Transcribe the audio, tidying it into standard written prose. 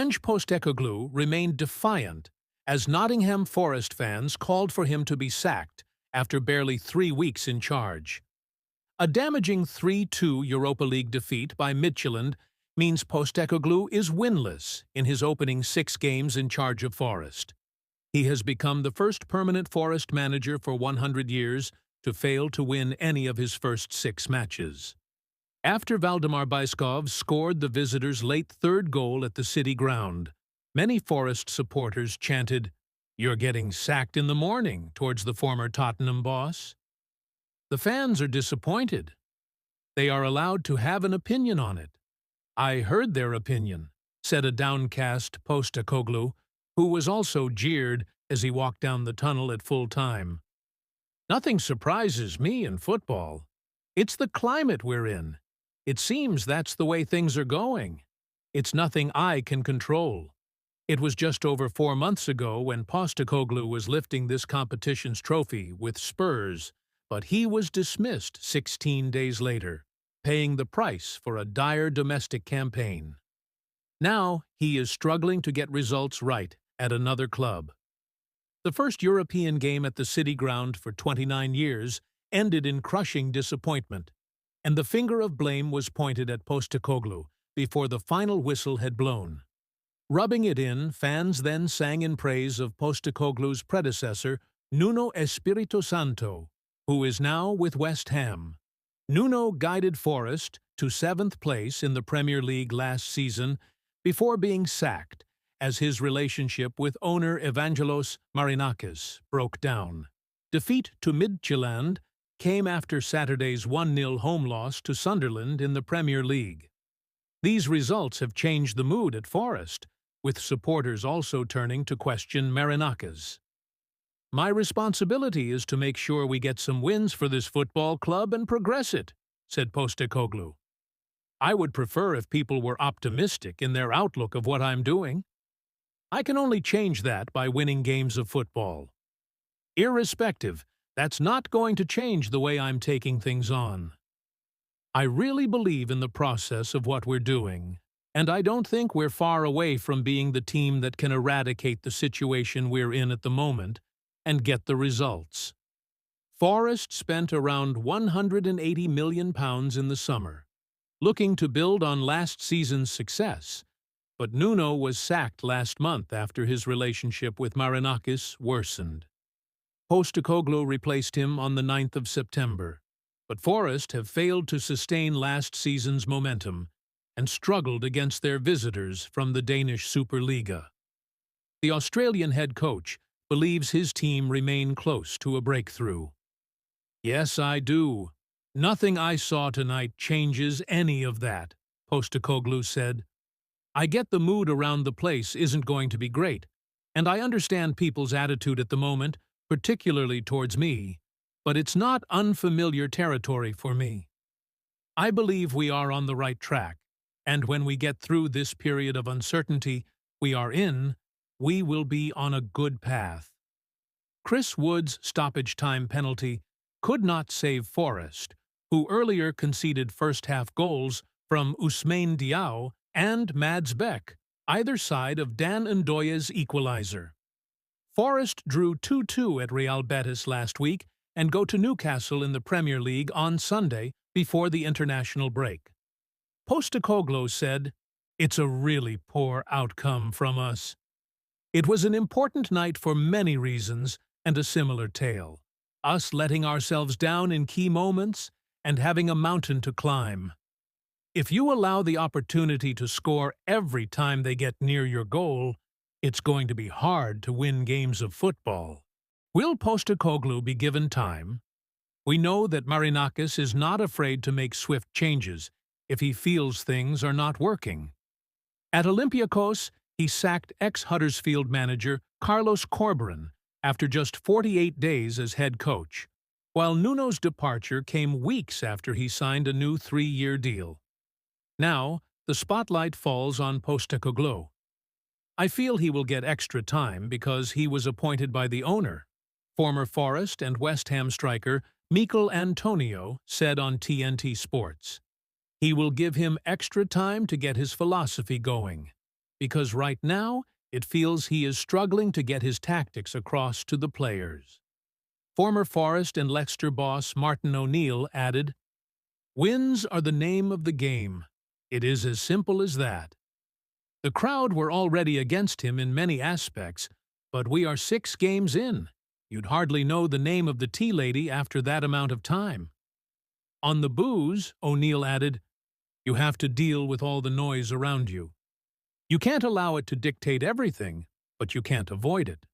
Ange Postecoglou remained defiant as Nottingham Forest fans called for him to be sacked after barely 3 weeks in charge. A damaging 3-2 Europa League defeat by Midtjylland means Postecoglou is winless in his opening 6 games in charge of Forest. He has become the first permanent Forest manager for 100 years to fail to win any of his first 6 matches. After Valdemar Baiskov scored the visitors' late 3rd goal at the City ground, many Forest supporters chanted, "You're getting sacked in the morning," towards the former Tottenham boss. The fans are disappointed. They are allowed to have an opinion on it. "I heard their opinion," said a downcast Postecoglou, who was also jeered as he walked down the tunnel at full time. "Nothing surprises me in football. It's the climate we're in. It seems that's the way things are going. It's nothing I can control." It was just over 4 months ago when Postecoglou was lifting this competition's trophy with Spurs, but he was dismissed 16 days later, paying the price for a dire domestic campaign. Now he is struggling to get results right at another club. The first European game at the City ground for 29 years ended in crushing disappointment, and the finger of blame was pointed at Postecoglou before the final whistle had blown. Rubbing it in, fans then sang in praise of Postecoglou's predecessor, Nuno Espirito Santo, who is now with West Ham. Nuno guided Forest to 7th place in the Premier League last season before being sacked as his relationship with owner Evangelos Marinakis broke down. Defeat to Midtjylland came after Saturday's 1-0 home loss to Sunderland in the Premier League. These results have changed the mood at Forest, with supporters also turning to question Marinakis. "My responsibility is to make sure we get some wins for this football club and progress it," said Postecoglou. "I would prefer if people were optimistic in their outlook of what I'm doing. I can only change that by winning games of football. Irrespective, that's not going to change the way I'm taking things on. I really believe in the process of what we're doing, and I don't think we're far away from being the team that can eradicate the situation we're in at the moment and get the results." Forest spent around £180 million in the summer, looking to build on last season's success, but Nuno was sacked last month after his relationship with Marinakis worsened. Postecoglou replaced him on the 9th of September, but Forest have failed to sustain last season's momentum and struggled against their visitors from the Danish Superliga. The Australian head coach believes his team remain close to a breakthrough. "Yes, I do. Nothing I saw tonight changes any of that," Postecoglou said. "I get the mood around the place isn't going to be great, and I understand people's attitude at the moment, particularly towards me, but it's not unfamiliar territory for me. I believe we are on the right track, and when we get through this period of uncertainty we are in, we will be on a good path." Chris Wood's stoppage-time penalty could not save Forest, who earlier conceded first-half goals from Ousmane Diaw and Mads Beck, either side of Dan Ndoye's equalizer. Forest drew 2-2 at Real Betis last week and go to Newcastle in the Premier League on Sunday before the international break. Postecoglou said, "It's a really poor outcome from us. It was an important night for many reasons and a similar tale. Us letting ourselves down in key moments and having a mountain to climb. If you allow the opportunity to score every time they get near your goal, it's going to be hard to win games of football." Will Postecoglou be given time? We know that Marinakis is not afraid to make swift changes if he feels things are not working. At Olympiacos, he sacked ex-Huddersfield manager Carlos Corberán after just 48 days as head coach, while Nuno's departure came weeks after he signed a new 3-year deal. Now, the spotlight falls on Postecoglou. "I feel he will get extra time because he was appointed by the owner," former Forest and West Ham striker Mikel Antonio said on TNT Sports. "He will give him extra time to get his philosophy going. because right now it feels he is struggling to get his tactics across to the players. Former Forest and Leicester boss Martin O'Neill added, "Wins are the name of the game. It is as simple as that." The crowd were already against him in many aspects, but we are 6 games in. You'd hardly know the name of the tea lady after that amount of time. On the booze, O'Neill added, "You have to deal with all the noise around you. You can't allow it to dictate everything, but you can't avoid it."